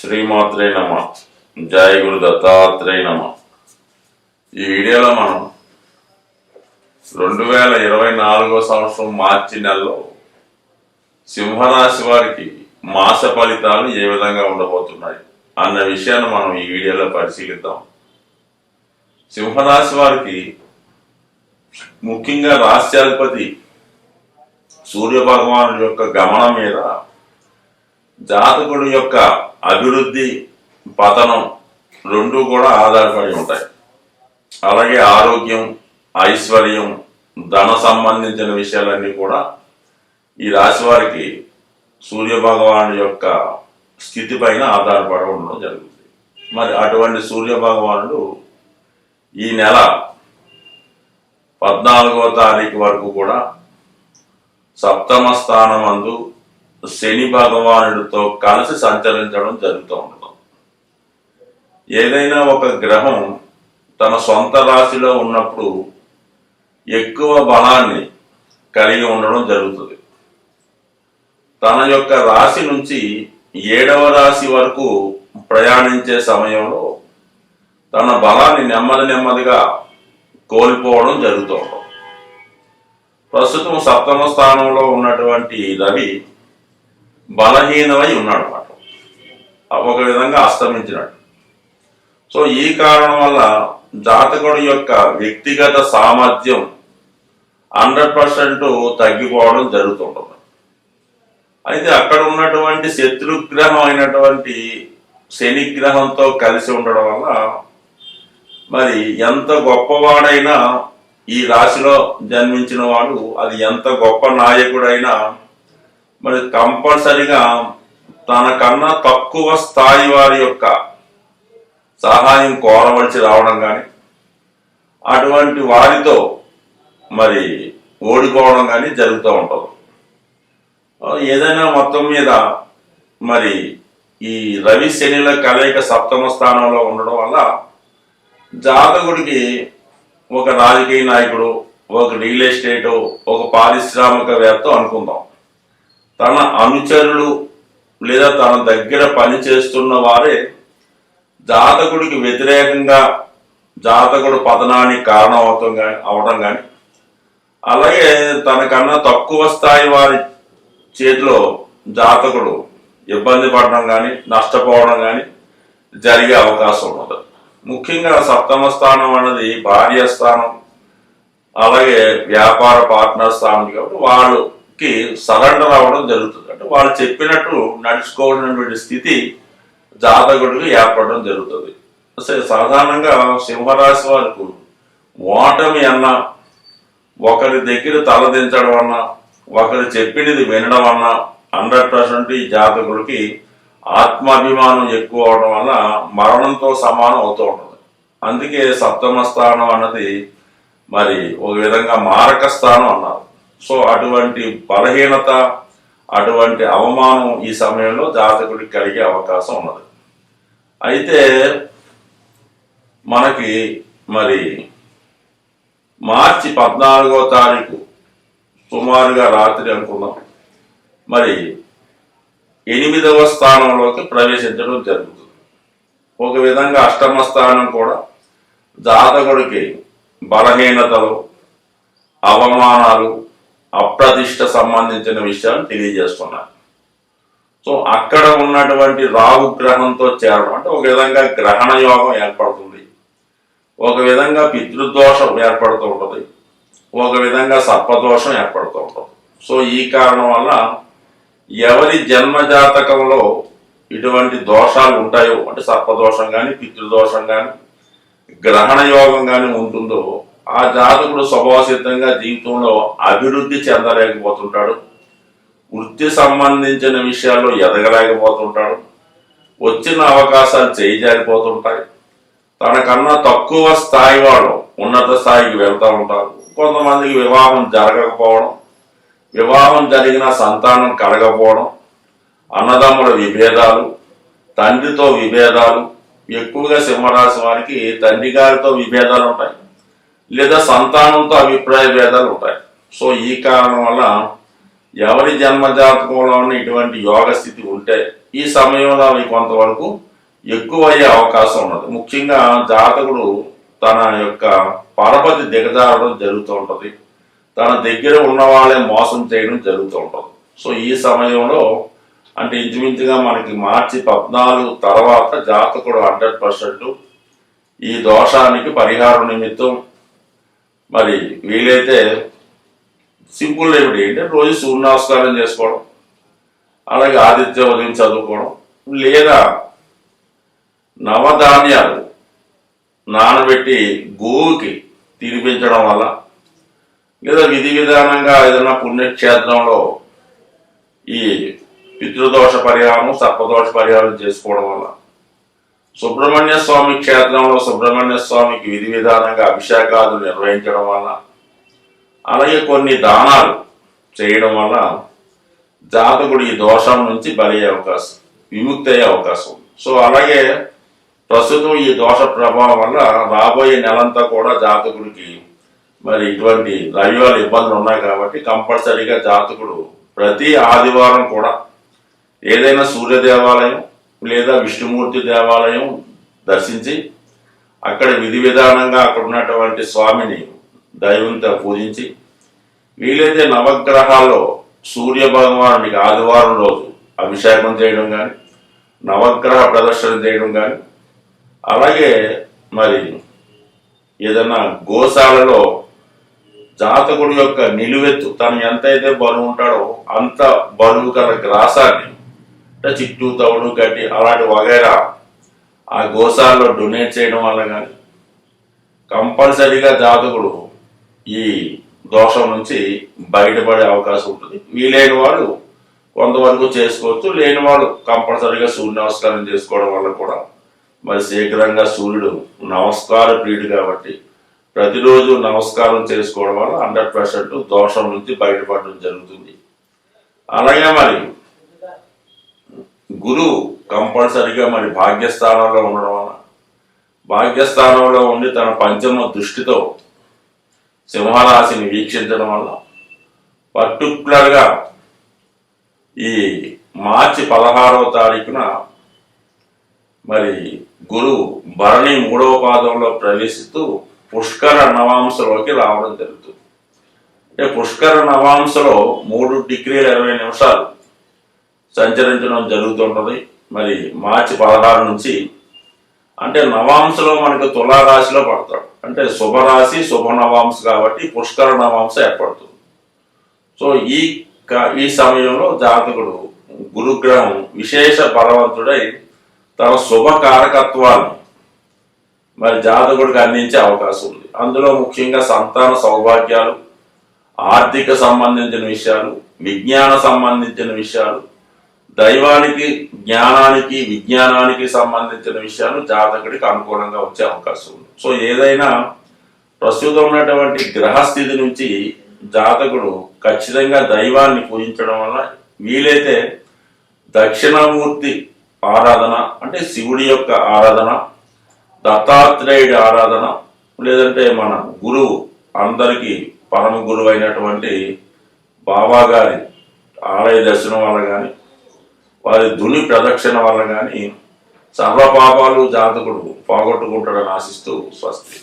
శ్రీమాత్రే నమ. జయ గురు దత్తాత్రేయ నమ. ఈ వీడియోలో మనం 2024 సంవత్సరం మార్చి నెలలో సింహరాశి వారికి మాస ఫలితాలు ఏ విధంగా ఉండబోతున్నాయి అన్న విషయాన్ని మనం ఈ వీడియోలో పరిశీలిద్దాం. సింహరాశి వారికి ముఖ్యంగా రాశ్యాధిపతి సూర్య భగవానుడి యొక్క గమనం మీద జాతకుడి యొక్క అభివృద్ధి పతనం రెండు కూడా ఆధారపడి ఉంటాయి. అలాగే ఆరోగ్యం, ఐశ్వర్యం, ధన సంబంధించిన విషయాలన్నీ కూడా ఈ రాశి వారికి సూర్య భగవానుడి యొక్క స్థితి పైన ఆధారపడి ఉండడం జరుగుతుంది. మరి అటువంటి సూర్య భగవానుడు ఈ నెల 14వ తారీఖు వరకు కూడా సప్తమ స్థానమందు శని భగవానుడితో కలిసి సంచరించడం జరుగుతూ ఉండదు. ఏదైనా ఒక గ్రహం తన సొంత రాశిలో ఉన్నప్పుడు ఎక్కువ బలాన్ని కలిగి ఉండడం జరుగుతుంది. తన యొక్క రాశి నుంచి 7వ రాశి వరకు ప్రయాణించే సమయంలో తన బలాన్ని నెమ్మదిగా కోల్పోవడం జరుగుతూ ఉంటుంది. ప్రస్తుతం సప్తమ స్థానంలో ఉన్నటువంటి రవి బలహీనమై ఉన్నాడు అన్నమాట, ఒక విధంగా అస్తమించినట్టు. సో ఈ కారణం వల్ల జాతకుడి యొక్క వ్యక్తిగత సామర్థ్యం 100% తగ్గిపోవడం జరుగుతుంటుంది. అయితే అక్కడ ఉన్నటువంటి శత్రుగ్రహం అయినటువంటి శనిగ్రహంతో కలిసి ఉండడం వల్ల మరి ఎంత గొప్పవాడైనా ఈ రాశిలో జన్మించిన వాడు, అది ఎంత గొప్ప నాయకుడైనా మరి కంపల్సరిగా తనకన్నా తక్కువ స్థాయి వారి యొక్క సహాయం కోరవలసి రావడం కానీ, అటువంటి వారితో మరి ఓడిపోవడం కానీ జరుగుతూ ఉంటుంది. ఏదైనా మొత్తం మీద మరి ఈ రవి శనిల కలయిక సప్తమ స్థానంలో ఉండడం వల్ల జాతకుడికి ఒక రాజకీయ నాయకుడు, ఒక రియల్ ఎస్టేటు, ఒక పారిశ్రామికవేత్త అనుకుందాం, తన అనుచరులు లేదా తన దగ్గర పని చేస్తున్న వారే జాతకుడికి వ్యతిరేకంగా జాతకుడు పతనానికి కారణం అవడం కానీ, అలాగే తనకన్నా తక్కువ స్థాయి వారి చేతిలో జాతకుడు ఇబ్బంది పడడం కానీ, నష్టపోవడం కానీ జరిగే అవకాశం ఉన్నది. ముఖ్యంగా సప్తమ స్థానం అన్నది భార్య స్థానం, అలాగే వ్యాపార పార్ట్నర్ స్థానం కాబట్టి వాళ్ళకి సరెండర్ అవ్వడం జరుగుతుంది. అంటే వాళ్ళు చెప్పినట్టు నడుచుకోవాల్సినటువంటి స్థితి జాతకుడికి ఏర్పడడం జరుగుతుంది. సాధారణంగా సింహరాశి వారికి ఓటమి అన్నా, ఒకరి దగ్గర తలదించడం అన్నా, ఒకరు చెప్పినది వినడం అన్నా 100% ఈ జాతకుడికి ఆత్మాభిమానం ఎక్కువ అవడం వల్ల మరణంతో సమానం అవుతూ ఉంటుంది. అందుకే సప్తమ స్థానం అన్నది మరి ఒక విధంగా మారక స్థానం అన్నారు. సో అటువంటి బలహీనత, అటువంటి అవమానం ఈ సమయంలో జాతకుడికి కలిగే అవకాశం ఉన్నది. అయితే మనకి మరి మార్చి 14వ తారీఖు సుమారుగా రాత్రి అనుకుందాం మరి 8వ స్థానంలోకి ప్రవేశించడం జరుగుతుంది. ఒక విధంగా అష్టమ స్థానం కూడా జాతకుడికి బలహీనతలు, అవమానాలు, అప్రతిష్ట సంబంధించిన విషయాలు తెలియజేస్తున్నారు. సో అక్కడ ఉన్నటువంటి రాహు గ్రహంతో చేరడం అంటే ఒక విధంగా గ్రహణ యోగం ఏర్పడుతుంది, ఒక విధంగా పితృదోషం ఏర్పడుతూ ఉంటుంది, ఒక విధంగా సర్పదోషం ఏర్పడుతూ ఉంటుంది. సో ఈ కారణం వల్ల ఎవరి జన్మజాతకంలో ఇటువంటి దోషాలు ఉంటాయో, అంటే సర్పదోషం కానీ, పితృదోషం కానీ, గ్రహణ యోగం కానీ ఉంటుందో ఆ జాతకుడు స్వభావసిద్ధంగా జీవితంలో అభివృద్ధి చెందలేకపోతుంటాడు, వృత్తి సంబంధించిన విషయాల్లో ఎదగలేకపోతుంటాడు, వచ్చిన అవకాశాలు చేయిజారిపోతుంటాయి, తనకన్నా తక్కువ స్థాయి వాళ్ళు ఉన్నత స్థాయికి వెళ్తూ ఉంటారు. కొంతమందికి వివాహం జరగకపోవడం, వివాహం జరిగిన సంతానం కలగకపోవడం, అన్నదమ్ముల విభేదాలు, తండ్రితో విభేదాలు, ఎక్కువగా సింహరాశి వారికి తండ్రి గారితో విభేదాలు ఉంటాయి, లేదా సంతానంతో అభిప్రాయ భేదాలు ఉంటాయి. సో ఈ కారణం వల్ల ఎవరి జన్మజాతకంలో ఇటువంటి యోగ స్థితి ఉంటే ఈ సమయంలో అవి కొంతవరకు ఎక్కువ అయ్యే అవకాశం ఉన్నది. ముఖ్యంగా జాతకుడు తన యొక్క పరపతి దిగజారడం జరుగుతూ ఉంటుంది, తన దగ్గర ఉన్న వాళ్ళే మోసం చేయడం జరుగుతూ ఉంటుంది. సో ఈ సమయంలో అంటే ఇంచుమించుగా మనకి మార్చి 14 తర్వాత జాతకుడు 100% ఈ దోషానికి పరిహారం నిమిత్తం మరి వీలైతే సింపుల్ రెమెడీ అంటే రోజు సూర్య నమస్కారం చేసుకోవడం, అలాగే ఆదిత్య ఉదయం చదువుకోవడం, లేదా నవధాన్యాలు నానబెట్టి గోవుకి తినిపించడం వల్ల, లేదా విధి విధానంగా ఏదైనా పుణ్యక్షేత్రంలో ఈ పితృదోష పరిహారం సర్పదోష పరిహారం చేసుకోవడం వల్ల, సుబ్రహ్మణ్య స్వామి క్షేత్రంలో సుబ్రహ్మణ్య స్వామికి విధి విధానంగా అభిషేకాలు నిర్వహించడం వల్ల, అలాగే కొన్ని దానాలు చేయడం వల్ల జాతకుడు ఈ దోషం నుంచి బలయ్యే అవకాశం, విముక్తి అయ్యే అవకాశం ఉంది. సో అలాగే ప్రస్తుతం ఈ దోష ప్రభావం వల్ల రాబోయే నెలంతా కూడా జాతకుడికి మరి ఇటువంటి రవివారం ఇబ్బందులు ఉన్నాయి కాబట్టి కంపల్సరీగా జాతకుడు ప్రతి ఆదివారం కూడా ఏదైనా సూర్య దేవాలయం లేదా విష్ణుమూర్తి దేవాలయం దర్శించి అక్కడ విధి విధానంగా అక్కడ ఉన్నటువంటి స్వామిని దైవంతో పూజించి, వీలైతే నవగ్రహాల్లో సూర్య భగవానుడికి ఆదివారం రోజు అభిషేకం చేయడం కానీ, నవగ్రహ ప్రదర్శన చేయడం కానీ, అలాగే మరి ఏదైనా గోశాలలో జాతకుడి యొక్క నిలువెత్తు తను ఎంతైతే బరువు ఉంటాడో అంత బరువు గల గ్రాసాన్ని అంటే చిట్టు తవుడు గడ్డి అలాంటి వగైరా ఆ గోశాలలో డొనేట్ చేయడం వల్ల కానీ కంపల్సరీగా జాతకుడు ఈ దోషం నుంచి బయటపడే అవకాశం ఉంటుంది. వీలైన వాళ్ళు కొంతవరకు చేసుకోవచ్చు, లేని వాళ్ళు కంపల్సరీగా సూర్య నమస్కారం చేసుకోవడం వల్ల కూడా మరి శీఘ్రంగా సూర్యుడు నమస్కార ప్రియుడు కాబట్టి ప్రతిరోజు నమస్కారం చేసుకోవడం వల్ల 100% దోషం నుంచి బయటపడడం జరుగుతుంది. అలాగే మరి గురువు కంపల్సరీగా మరి భాగ్యస్థానంలో ఉండడం వల్ల, భాగ్యస్థానంలో ఉండి తన పంచమ దృష్టితో సింహరాశిని వీక్షించడం వల్ల పర్టికులర్గా ఈ మార్చి 16వ తారీఖున మరి గురువు భరణి 3వ పాదంలో ప్రవేశిస్తూ పుష్కర నవాంశలోకి రావడం జరుగుతుంది. అంటే పుష్కర నవాంశలో 3 డిగ్రీల 20 నిమిషాలు సంచరించడం జరుగుతుంటుంది. మరి మార్చి 16 నుంచి అంటే నవాంశలో మనకు తులారాశిలో పడతాడు, అంటే శుభరాశి శుభ నవాంశ కాబట్టి పుష్కర నవాంశ ఏర్పడుతుంది. సో ఈ సమయంలో జాతకుడు గురుగ్రహం విశేష బలవంతుడై తన శుభ కారకత్వాన్ని మరి జాతకుడికి అందించే అవకాశం ఉంది. అందులో ముఖ్యంగా సంతాన సౌభాగ్యాలు, ఆర్థిక సంబంధించిన విషయాలు, విజ్ఞాన సంబంధించిన విషయాలు, దైవానికి జ్ఞానానికి విజ్ఞానానికి సంబంధించిన విషయాలు జాతకుడికి అనుకూలంగా వచ్చే అవకాశం ఉంది. సో ఏదైనా ప్రస్తుతం ఉన్నటువంటి గ్రహస్థితి నుంచి జాతకుడు ఖచ్చితంగా దైవాన్ని పూజించడం వల్ల, వీలైతే దక్షిణామూర్తి ఆరాధన అంటే శివుడి యొక్క ఆరాధన, దత్తాత్రేయుడి ఆరాధన, లేదంటే మన గురువు అందరికీ పరమ గురువు అయినటువంటి బాబా గారి ఆలయ దర్శనం వల్ల కానీ, వారి ధుని ప్రదక్షిణ వల్ల కానీ సర్వ పాపాలు జాతకుడు పోగొట్టుకుంటాడని ఆశిస్తూ స్వస్తి.